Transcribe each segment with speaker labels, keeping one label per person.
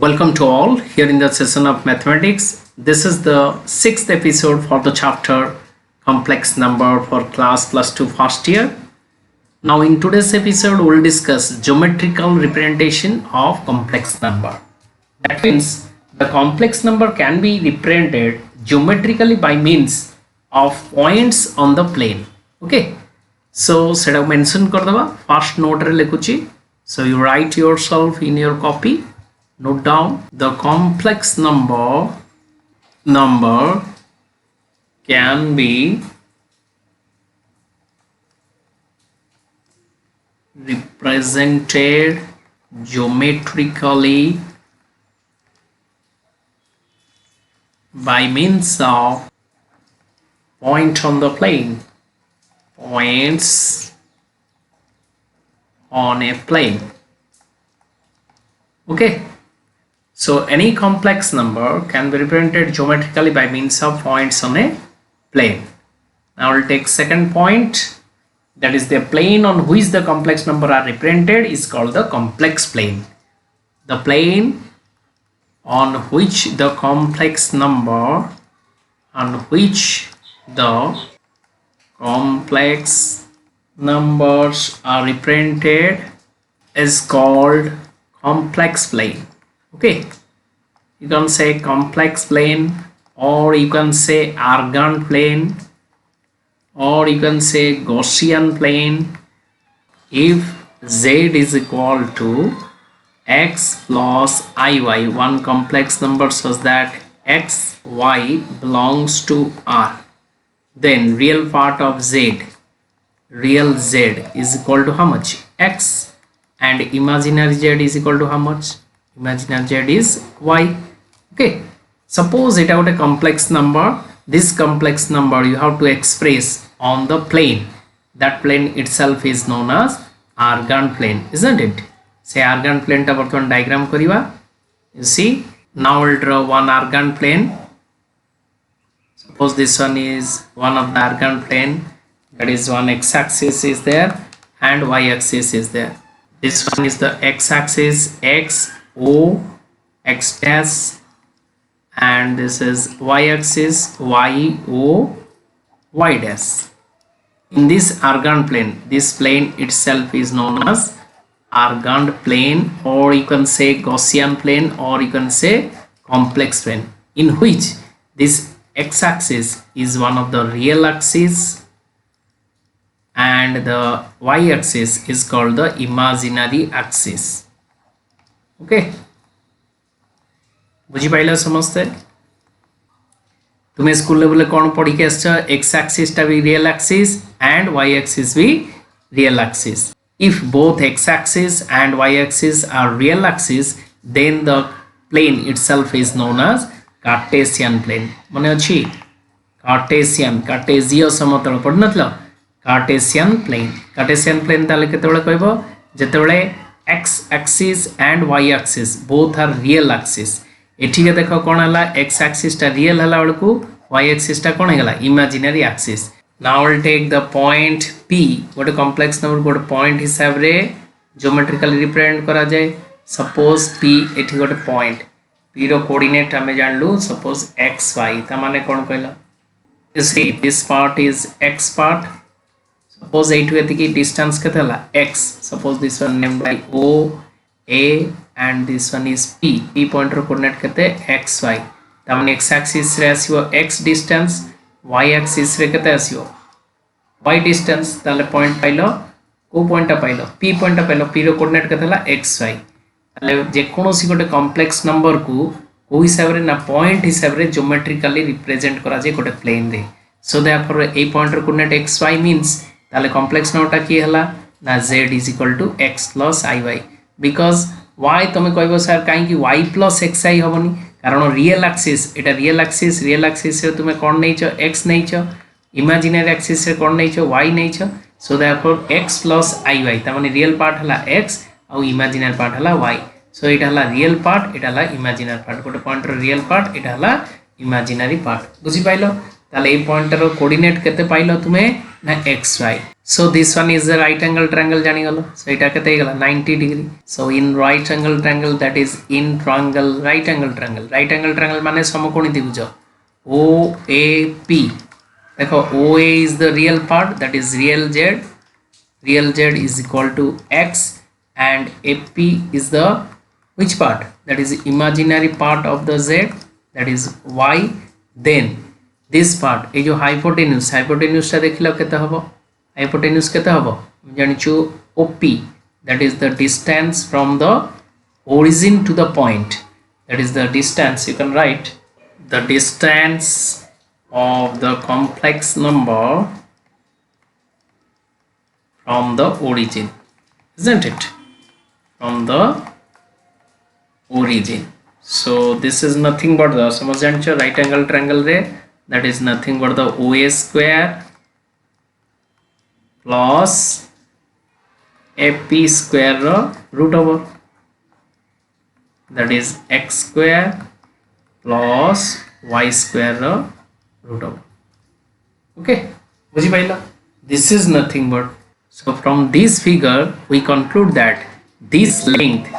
Speaker 1: Welcome to all here in the session of mathematics. This is the sixth episode for the chapter complex number for class plus 2 first year. Now in today's episode we'll discuss geometrical representation of complex number. That means the complex number can be represented geometrically by means of points on the plane. Okay. So set mention kardava first note re lekuchi. So you write yourself in your copy. Note down the complex number can be represented geometrically by means of point on the plane, points on a plane. Okay. So any complex number can be represented geometrically by means of points on a plane. Now we'll take second point, that is the plane on which the complex number are represented is called the complex plane. The plane on which the complex numbers are represented is called complex plane. Okay, you can say complex plane, or you can say Argand plane, or you can say Gaussian plane. If z is equal to x plus iy, one complex number such that x, y belongs to R, then real part of z, real z is equal to how much? X, and imaginary z is equal to how much? Imaginary z is y. Okay, suppose it out a complex number. This complex number you have to express on the plane. That plane itself is known as Argand plane, isn't it? Say Argand plane ta bartman diagram kariba. You see, now we'll draw one Argand plane. Suppose this one is one of the Argand plane, that is one x-axis is there and y-axis is there. This one is the x-axis, x, O, x dash, and this is y-axis, y, O, y dash. In this Argand plane, this plane itself is known as Argand plane, or you can say Gaussian plane, or you can say complex plane, in which this x-axis is one of the real axis and the y-axis is called the imaginary axis. Okay बुझी पाइला समझते तुम्हें school level कौन पढ़ी के x axis टा भी real axis and Y axis भी real axis. If both X axis and Y axis are real axis then the plane itself is known as Cartesian plane. मने अछि कार्टेशियन समतल पढ़ नथलो कार्टेशियन प्लेन ताले केतेबेले कहबो जेतेबेले x axis and y axis both are real axis. एठी के देखो कोन हला x axis टा real हला बळकू y axis टा कोन हेला imaginary axis. Now we'll take the point p, गोटे complex number गोटे point हिसाब रे geometrically represent करा जाय. Suppose p एठी गोटे point, p रो coordinate हमें जानलु suppose x y, ता माने कोन कहला, you see this part is x part. Suppose A distance x. Suppose this one named by O, A, and this one is P. P pointer coordinate x, y. Then x axis re asio x distance, y axis re y distance. Tale point pailo, ko point pailo, P point pailo, P ro coordinate x, y. Tale je kono si gote complex number ku ko hisabre na point hisabre geometrically represent kara jaye gote plane re. So therefore a pointer coordinate x, y means ताले complex NOTA की हला ना z is equal to x plus iy, because y तमे कहबो sir काहे कि y plus xi होबनी, कारण रियल एक्सिस एटा रियल एक्सिस रे तुमे कोन नैचो x नैचो, इमेजिनरी एक्सिस रे कोन नैचो y नैचो. So therefore x plus iy त माने रियल पार्ट हला x और इमेजिनरी पार्ट हला y. सो एटा हला रियल पार्ट, एटा हला इमेजिनरी पार्ट. गोटे पॉइंट रो रियल पार्ट, एटा हला इमेजिनरी पार्ट. बुझी पाइलो ताले ए पॉइंट रो कोऑर्डिनेट केते पाइलो तुमे ना xy. So this one is the right angle triangle janigalo. So eta kete gala 90 degree. So in right angle triangle, that is in triangle right angle triangle. Right angle triangle mane समकोणी त्रिभुज OAP. देखो OA is the real part, that is real z. Real z is equal to x, and AP is the which part? That is imaginary part of the z, that is y. Then this part ए जो hypotenuse टा देखिलो केते हबो? Hypotenuse केते हबो जानिछु OP, that is the distance from the origin to the point, that is the distance. You can write the distance of the complex number from the origin, isn't it? From the origin. So this is nothing but the समझ जानिछु right angle triangle रे, that is nothing but the OA square plus AP square root over, that is x square plus y square root over. Okay, बुझी पाइला? This is nothing but, so from this figure we conclude that this length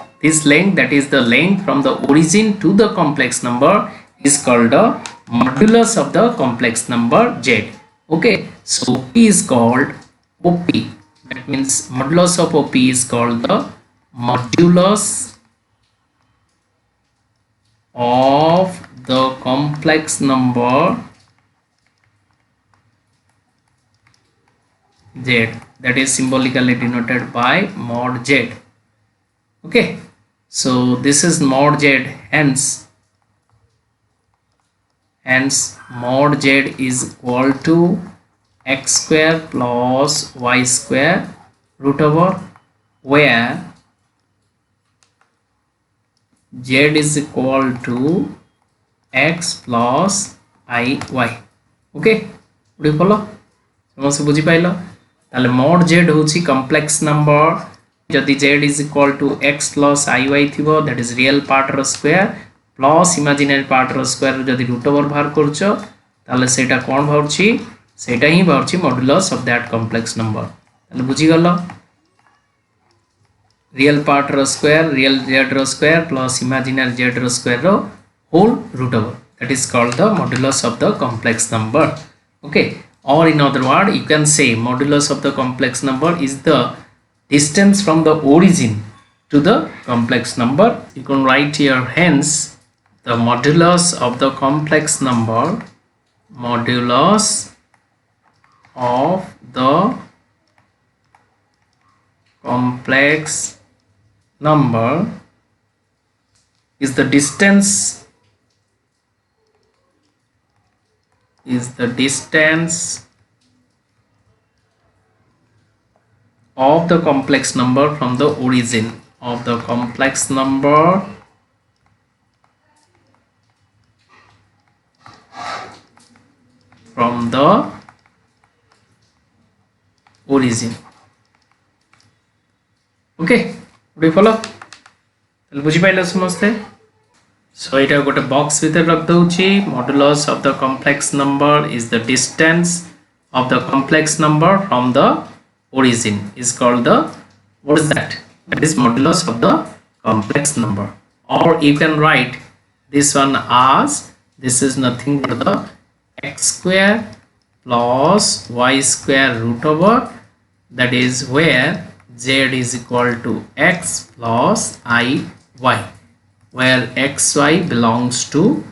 Speaker 1: that is the length from the origin to the complex number is called the modulus of the complex number z. Okay, so P is called OP, that means modulus of OP is called the modulus of the complex number z, that is symbolically denoted by mod z. Okay, so this is mod z, hence mod z is equal to x square plus y square root over, where z is equal to x plus iy. Okay, बुझी पालो? समझ बुझी पाइलो? ताले mod z होची complex number जदि z is equal to x plus iy थिबो, that is real part row square plus imaginary part row square जदि root over बाहर करछो, ताले सेटा कोन बाहरची? सेटा ही बाहरची modulus of that complex number. ताले बुझी गलो? real part row square, real z row square plus imaginary z row square row whole root over, that is called the modulus of the complex number. Okay, or in other word you can say modulus of the complex number is the distance from the origin to the complex number. You can write here, hence the modulus of the complex number, modulus of the complex number is the distance of the complex number from the origin of the complex number from the origin. Okay, do you follow? ताले बुझी पाइला समझते? So এটা গোটে box ভিতরে রাখ দউছি, modulus of the complex number is the distance of the complex number from the origin is called the, what is that? That is modulus of the complex number. Or you can write this one as, this is nothing but the x square plus y square root over, that is where z is equal to x plus iy, where xy belongs to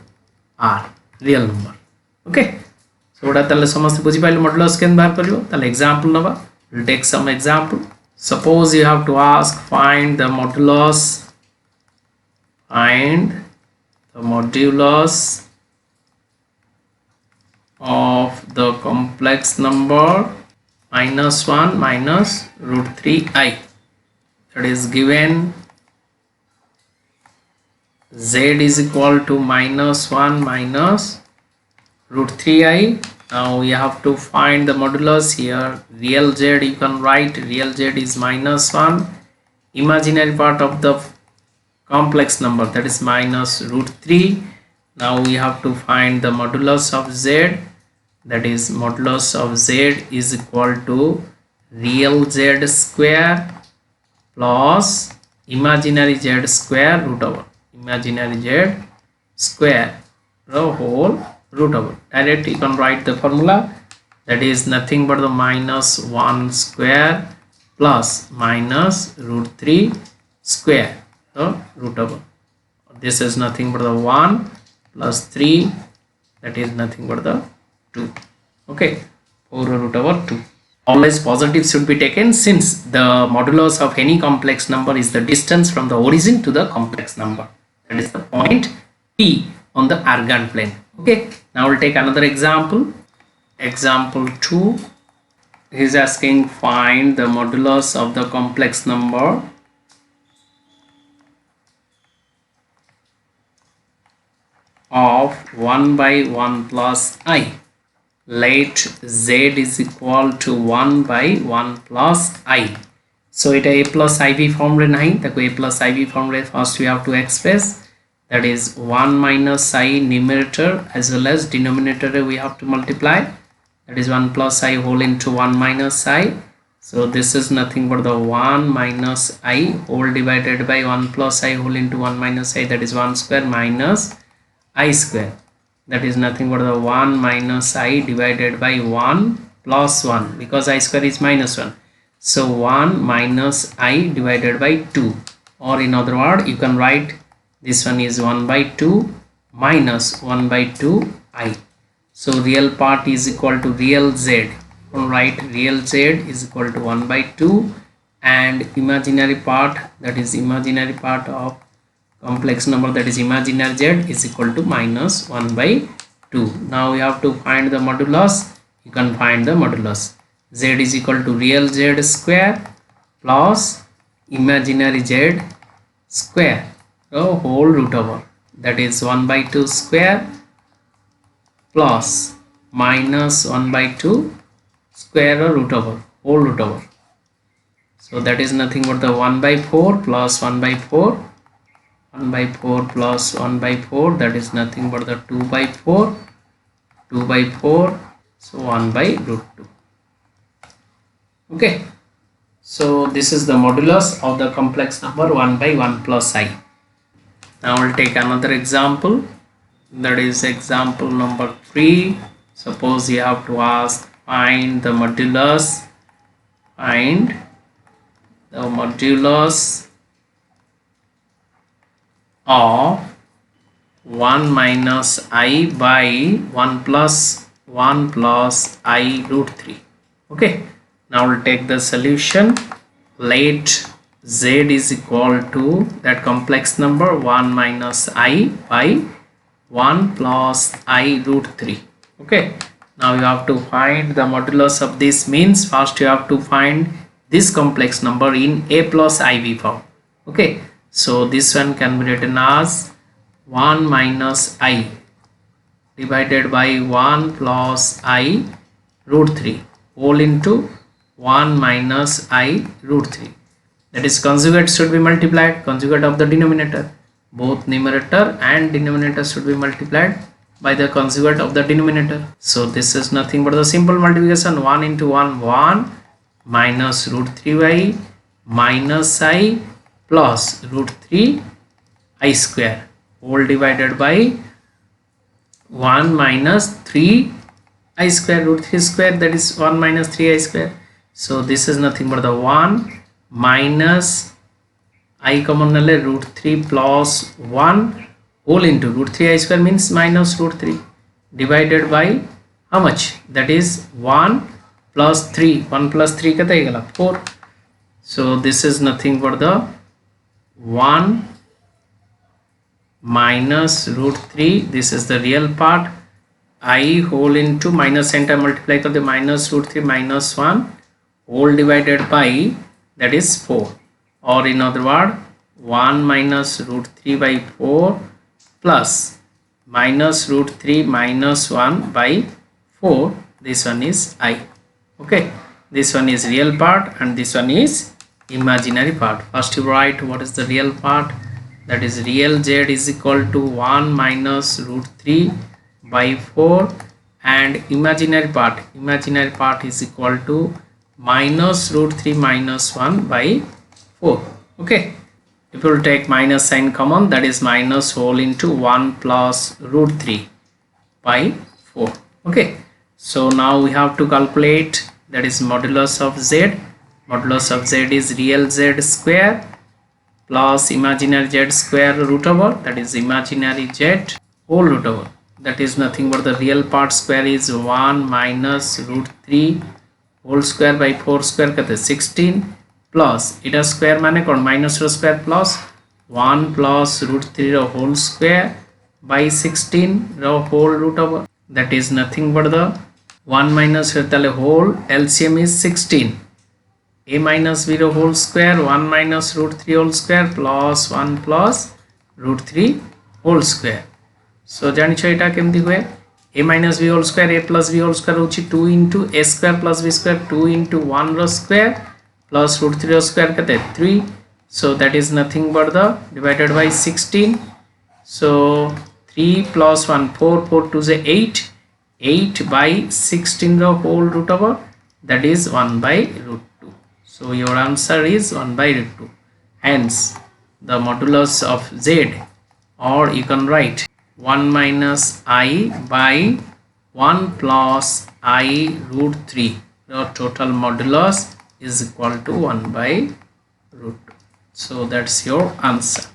Speaker 1: r, real number. Okay, so what are the समस्त बुझी पाइले modulus केन बाहर करियो? ताले example नबा, we'll take some example. Suppose you have to ask, find the modulus of the complex number -1 minus root 3i, that is given z is equal to -1 minus root 3i. Now we have to find the modulus here. Real z, you can write real z is -1, imaginary part of the complex number, that is minus root 3. Now we have to find the modulus of z, that is modulus of z is equal to real z square plus imaginary z square root over imaginary z square the whole root over. Direct you can write the formula, that is nothing but the minus 1 square plus minus root 3 square the root over. This is nothing but the 1 plus 3, that is nothing but the 2. Okay, 4 root over 2. Always positive should be taken, since the modulus of any complex number is the distance from the origin to the complex number. That is the point P on the Argand plane. Okay, now we'll take another example. Example 2. He is asking find the modulus of the complex number of 1 by 1 plus I. Let z is equal to 1 by 1 plus I. So it a plus iv form re nahi, ताको a plus iv form re first we have to express, that is 1 minus I numerator as well as denominator we have to multiply, that is 1 plus I whole into 1 minus I. So this is nothing but the 1 minus I whole divided by 1 plus I whole into 1 minus I, that is 1 square minus I square, that is nothing but the 1 minus I divided by 1 plus 1, because I square is minus 1. So 1 minus I divided by 2, or in other word you can write this one is 1 by 2 minus 1 by 2 I. So real part is equal to real z. Write real z is equal to 1 by 2, and imaginary part, that is imaginary part of complex number, that is imaginary z, is equal to minus 1 by 2. Now we have to find the modulus. You can find the modulus. Z is equal to real z square plus imaginary z square the whole root over, that is 1 by 2 square plus minus 1 by 2 square root over whole root over. So that is nothing but the 1 by 4 plus 1 by 4, 1 by 4 plus 1 by 4, that is nothing but the 2 by 4, 2 by 4, so 1 by root 2. Okay, so this is the modulus of the complex number 1 by 1 plus I. Now we'll take another example, that is example number 3. Suppose you have to ask find the modulus, find the modulus of 1 minus I by 1 plus I root 3. Okay, now we'll take the solution. Let z is equal to that complex number 1 minus I by 1 plus I root 3. Okay, now you have to find the modulus of this, means first you have to find this complex number in a plus iv form. Okay, so this one can be written as 1 minus I divided by 1 plus I root 3 whole into 1 minus I root 3. That is conjugate should be multiplied, conjugate of the denominator. Both numerator and denominator should be multiplied by the conjugate of the denominator. So this is nothing but the simple multiplication, 1 into 1 1 minus root 3y minus I plus root 3 I square whole divided by 1 minus 3 I square root 3 square, that is 1 minus 3 I square. So this is nothing but the 1 minus I common root 3 plus 1 whole into root 3 I square means minus root 3 divided by how much, that is 1 plus 3, 1 plus 3 kata egala 4. So this is nothing but the 1 minus root 3, this is the real part, I whole into minus center multiply kar the minus root 3 minus 1 whole divided by, that is 4, or in other word 1 minus root 3 by 4 plus minus root 3 minus 1 by 4, this one is I. Okay, this one is real part and this one is imaginary part. First you write what is the real part, that is real z is equal to 1 minus root 3 by 4, and imaginary part is equal to minus root 3 minus 1 by 4. Okay, if you will take minus sign common, that is minus whole into 1 plus root 3 by 4. Okay, so now we have to calculate, that is modulus of z. Modulus of z is real z square plus imaginary z square root over, that is imaginary z whole root over, that is nothing but the real part square is 1 minus root 3 whole square by 4 square kate 16 plus eta square mane kon minus ro square plus 1 plus root 3 ro whole square by 16 ro whole root over, that is nothing but the 1 minus tale whole LCM is 16, a minus b ro whole square 1 minus root 3 whole square plus 1 plus root 3 whole square. So जानिछो एटा केमती हुए, a minus b whole square a plus b whole square होची 2 into a square plus b square 2 into 1 row square plus root 3 row square कते 3, so that is nothing but the divided by 16, so 3 plus 1 4 4 2 is 8 by 16 row whole root over, that is 1 by root 2. So your answer is 1 by root 2. Hence the modulus of z, or you can write 1 minus I by 1 plus I root 3. The total modulus is equal to 1 by root 2. So that's your answer.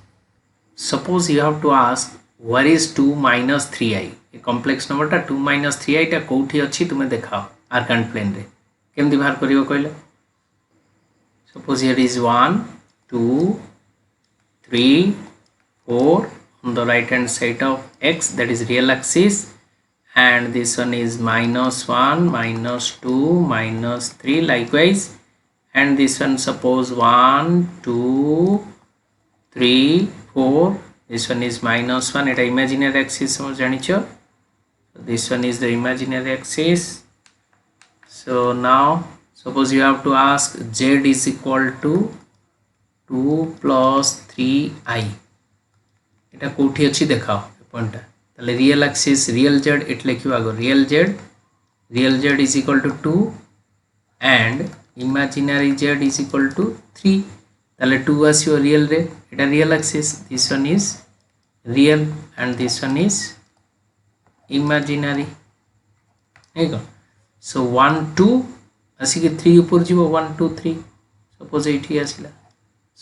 Speaker 1: Suppose you have to ask where is 2 minus 3i. A complex number ta 2 minus 3i ta कोठी अछि तुमे देखाओ arcant plane रे केमति बाहर करियो कहले. Suppose here is 1 2 3 4 on the right hand side of x, that is real axis, and this one is minus 1 minus 2 minus 3 likewise, and this one suppose 1 2 3 4, this one is minus 1, eta imaginary axis समझ जानिछो, this one is the imaginary axis. So now suppose you have to ask z is equal to 2 plus 3i. এটা কোठी अछि देखाओ point ताले real axis real z एट लिखियो आगो real z is equal to 2 and imaginary z is equal to 3, ताले 2 आसियो real रे, एटा real axis, this one is real and this one is imaginary हेगो. So 1 2 आसी के 3 ऊपर जीवो 1 2 3 सपोज एठी आसिला.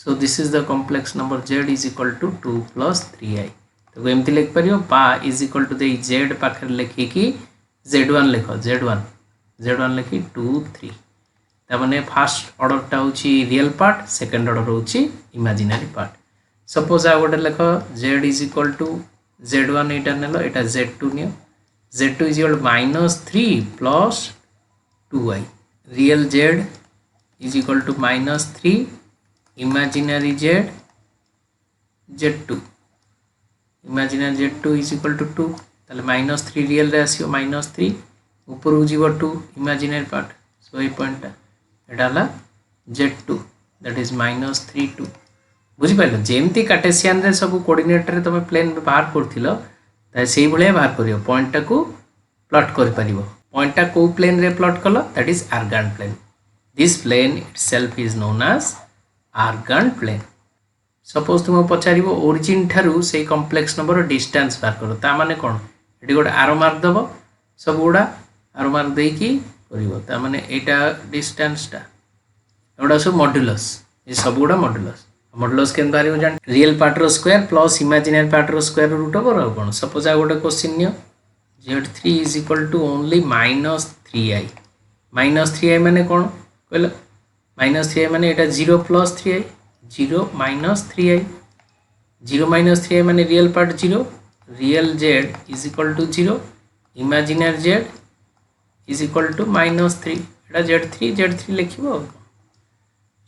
Speaker 1: So this is the complex number z is equal to 2 plus 3i. तो एमती लिख परियो पा is equal to the z पाखर लिखि कि z1 लिखो z1 लिखि 2 3. ता माने फर्स्ट ऑर्डर टा होची रियल पार्ट, सेकंड ऑर्डर होची इमेजिनरी पार्ट. सपोज आ गोटे लिखो z is equal to z1 Etah नेलो, Etah z2 neo, z2 is equal to minus 3 plus 2i. Real z is equal to minus 3, imaginary z z2, imaginary z2 is equal to 2, ताले minus 3 real रे आसियो minus 3 ऊपर हो जीवो 2 imaginary part. So ए point एटा हला z2, that is minus 3 2. बुझि pilo जेमती Cartesian रे सब coordinate रे तमे प्लेन बाहर करथिलो ता सेही भले बाहर करियो, पॉइंट को प्लॉट कर परिबो. पॉइंट टा को प्लेन रे प्लॉट कलो, that is argand plane. This plane itself is known as argand plane. Suppose तुम पचारिबो ओरिजिन ठारू से कॉम्प्लेक्स नंबर डिस्टेंस बाहर करो, ता माने कोन एटी गोटे आरो मार्क दबो, सब गुडा आरो मार्क देई की करिवो, ता माने एटा डिस्टेंस टा एटा सब मॉड्यूलस, ए सब गुडा मॉड्यूलस. मॉड्यूलस केन बारियो जान रियल पार्ट रो स्क्वायर प्लस इमेजिनरी पार्ट रो स्क्वायर रूट ओवर और कोन. सपोज आ गोटे question neo z3 is equal to only minus 3i. minus 3i माने कोन कहलो, minus 3i माने एटा 0 plus 3i, 0 minus 3i, 0 minus 3i माने real part 0, real z is equal to 0, imaginary z is equal to minus 3, Etah z3 लिखिबो.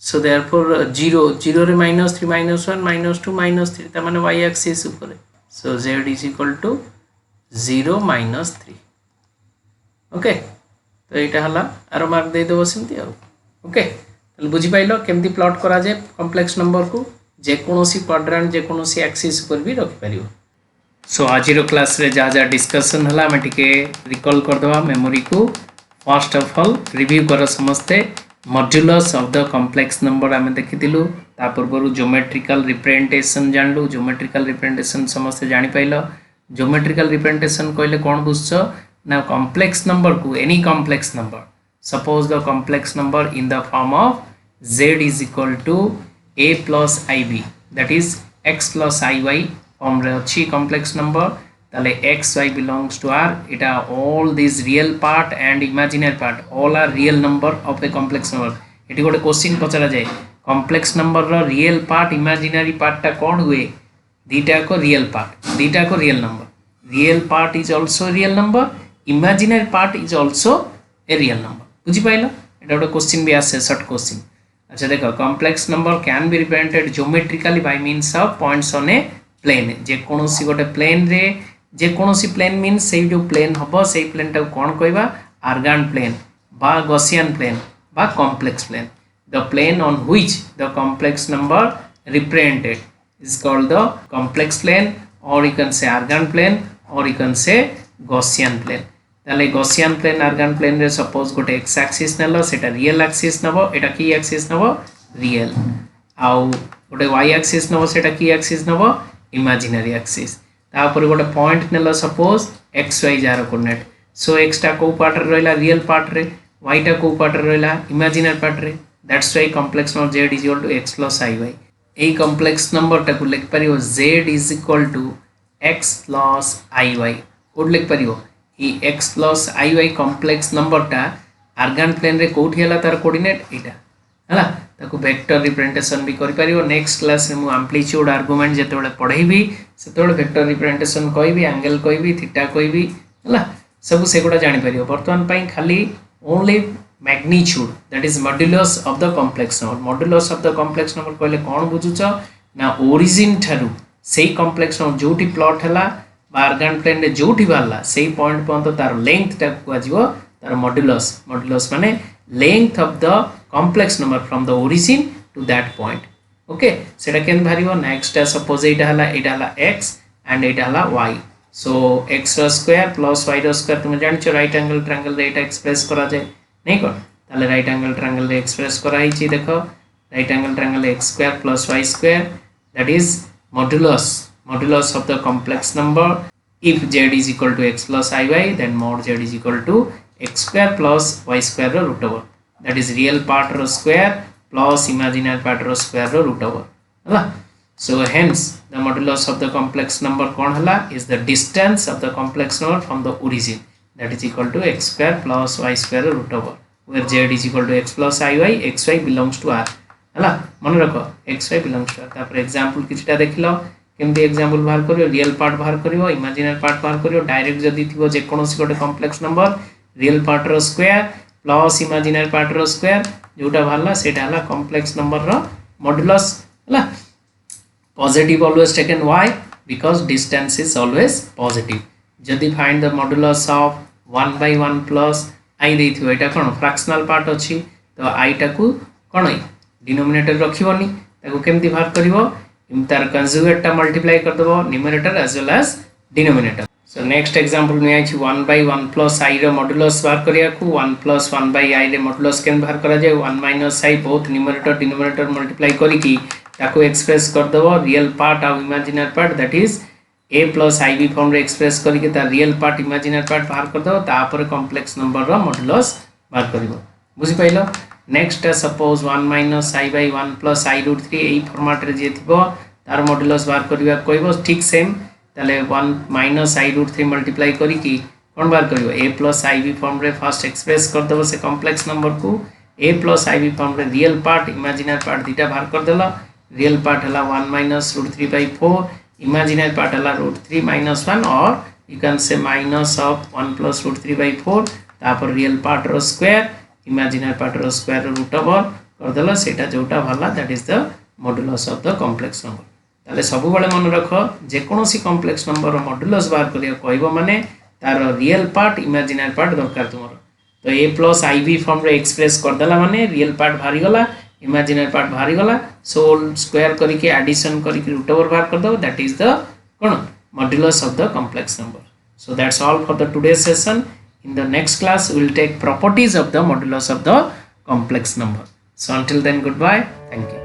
Speaker 1: So therefore 0 रे minus 3 minus 1 minus 2 minus 3 ता माने y axis ऊपर. So z is equal to 0 minus 3. Okay, तो एटा हला आरो mark दे देबो सेमती आ. Okay, तले बुझि पाइलो केमती प्लॉट करा जाय कॉम्प्लेक्स नंबर को जे कोनोसी क्वाड्रेंट जे कोनोसी एक्सिस पर भी रख परियो. सो आजिरो क्लास रे जा जा डिस्कशन हला मैं टिके रिकॉल कर दवा मेमोरी को. फर्स्ट ऑफ ऑल रिव्यू करो समस्ते modulus of the complex number आम देखिलु ता पूर्व ज्योमेट्रिकल रिप्रेजेंटेशन जानलु ज्योमेट्रिकल रिप्रेजेंटेशन समस्त जानि पाइल ज्योमेट्रिकल रिप्रेजेंटेशन कहले कौन बुझछ ना कॉम्प्लेक्स नंबर को any complex number suppose the complex number in the form of z is equal to a plus ib that is x plus iy form रे अच्छी complex number ताले x y belongs to r it are all these real part and imaginary part all are real number of a complex number एटी गोटे question पचरा जाए complex number रो real part imaginary part टा कौन हुए दीटा को real number real part is also real number imaginary part is also a real number बुझी पाइलो एटा गोटे क्वेश्चन भी आसे शॉर्ट क्वेश्चन अच्छा देखो complex number can be represented geometrically by means of points on a plane जे कोनोसी गोटे प्लेन रे जे कोनोसी प्लेन मींस से जो प्लेन हबो से प्लेन टा कोन कहबा आर्गन प्लेन बा गॉसियन प्लेन बा complex plane the plane on which the complex number represented is called the complex plane or you can say argand plane or you can say Gaussian plane ताले Gaussian plane argand plane रे suppose गोटे x axis नेलो सेटा real axis नबो एटा की axis नबो real आउ गोटे y axis नबो सेटा की axis नबो imaginary axis ता ऊपर गोटे point नेलो suppose xy jar coordinate so x टा को पार्ट रे रहला real पार्ट रे y टा को पार्ट रे रहला imaginary पार्ट रे that's why complex number z is equal to x plus iy a complex number टाकू लिख परियो z is equal to x plus iy code लिख परियो ई x plus iy complex number टा आर्गन प्लेन रे कोठी हला तार कोऑर्डिनेट एटा हला ताकू वेक्टर रिप्रेजेंटेशन भी करि परियो नेक्स्ट क्लास रे मु एम्प्लीट्यूड आर्गुमेंट जते बेले पढाइबी सेते बेले वेक्टर रिप्रेजेंटेशन कहबी एंगल कहबी थीटा कहबी हला सब सेगुडा जानि परियो वर्तमान पई खाली only magnitude that is modulus of the complex number modulus of the complex number कहले कोन बुझुछ ना origin थारु सेही complex number जोटी प्लॉट हला आर्गन प्लेन रे जोटी बाला सेही पॉइंट पंत तार लेंथ टा को आजिवो तार modulus माने length of the complex number from the origin to that point okay सेटा केन भारिवो नेक्स्ट सपोज एटा हला x and एटा हला y so x रो स्क्वायर प्लस y रो स्क्वायर तुम जानछो राइट एंगल ट्रायंगल रे एटा एक्सप्रेस करा जाय नहीं कौन ताले राइट एंगल ट्रायंगल रे एक्सप्रेस कराई छी देखो right angle triangle x square plus y square that is modulus of the complex number if z is equal to x plus iy then mod z is equal to x square plus y square ro root over that is real part ro square plus imaginary part ro square ro root over हला so hence the modulus of the complex number कोन हला is the distance of the complex number from the origin that is equal to x square plus y square root over where z is equal to x plus iy xy belongs to r हला मन रखो xy belongs to r तापर example किछटा देखिलो केमती example बाहर करियो real part बाहर करियो imaginary part बाहर करियो डायरेक्ट जदी थिबो जे कोनोसी गोटे कॉम्प्लेक्स नंबर रियल पार्ट रो स्क्वायर प्लस इमेजिनरी पार्ट रो स्क्वायर जोटा बाहरला सेटा हला कॉम्प्लेक्स नंबर रो मॉड्यूलस हला positive always taken why because distance is always positive जदि find the modulus of 1 by 1 plus i देथियो Etah cone fractional part अछि तो i टा को कोन denominator रखिबोनी ताको केमति बाहर करिवो तार कंजुगेट टा मल्टीप्लाई कर देबो numerator as well as denominator so next example में आछि 1 by 1 plus i रो मॉड्यूलस बाहर करिया को 1 plus 1 by i रे मॉड्यूलस केन बाहर करा जाय 1 minus i both numerator denominator multiply करी की ताको एक्सप्रेस कर देबो रियल पार्ट और imaginary part that is a plus ib form रे एक्सप्रेस करके ता रियल पार्ट इमेजिनरी पार्ट बाहर कर दो तापर कॉम्प्लेक्स नंबर रो मॉड्यूलस बाहर करिवो बुझि pilo next suppose 1 minus i by 1 plus i root 3 AE format रे जे थिबो तार मॉड्यूलस बाहर करिवा कहबो ठीक सेम ताले 1 minus i root 3 मल्टीप्लाई करी की कोन बाहर करिवो a plus ib फॉर्म रे फर्स्ट एक्सप्रेस कर देबो से कॉम्प्लेक्स नंबर को a plus ib फॉर्म रे रियल पार्ट इमेजिनरी पार्ट दीटा बाहर कर देला रियल पार्ट हला 1 minus root 3 by 4 imaginary part हला root 3 minus 1 or you can say minus of 1 plus root 3 by 4 तापर real part रो square imaginary part रो square रो root over कर देला सेटा जोटा भला that is the modulus of the complex number ताले सब बेले मन रखो जे कोनोसी complex number रो modulus बाहर करिया कहबो माने तार real part imaginary part दरकार तुमरो तो a plus ib फॉर्म रे एक्सप्रेस कर देला माने real part भारी गला इमेजिनरी पार्ट भारी गला सो स्क्वायर करके एडिशन करके रूट ओवर बाहर कर दो दैट इज द कोन modulus of the complex number so that's all for the today session in the next class we will take properties of the modulus of the complex number. So until then, goodbye. Thank you.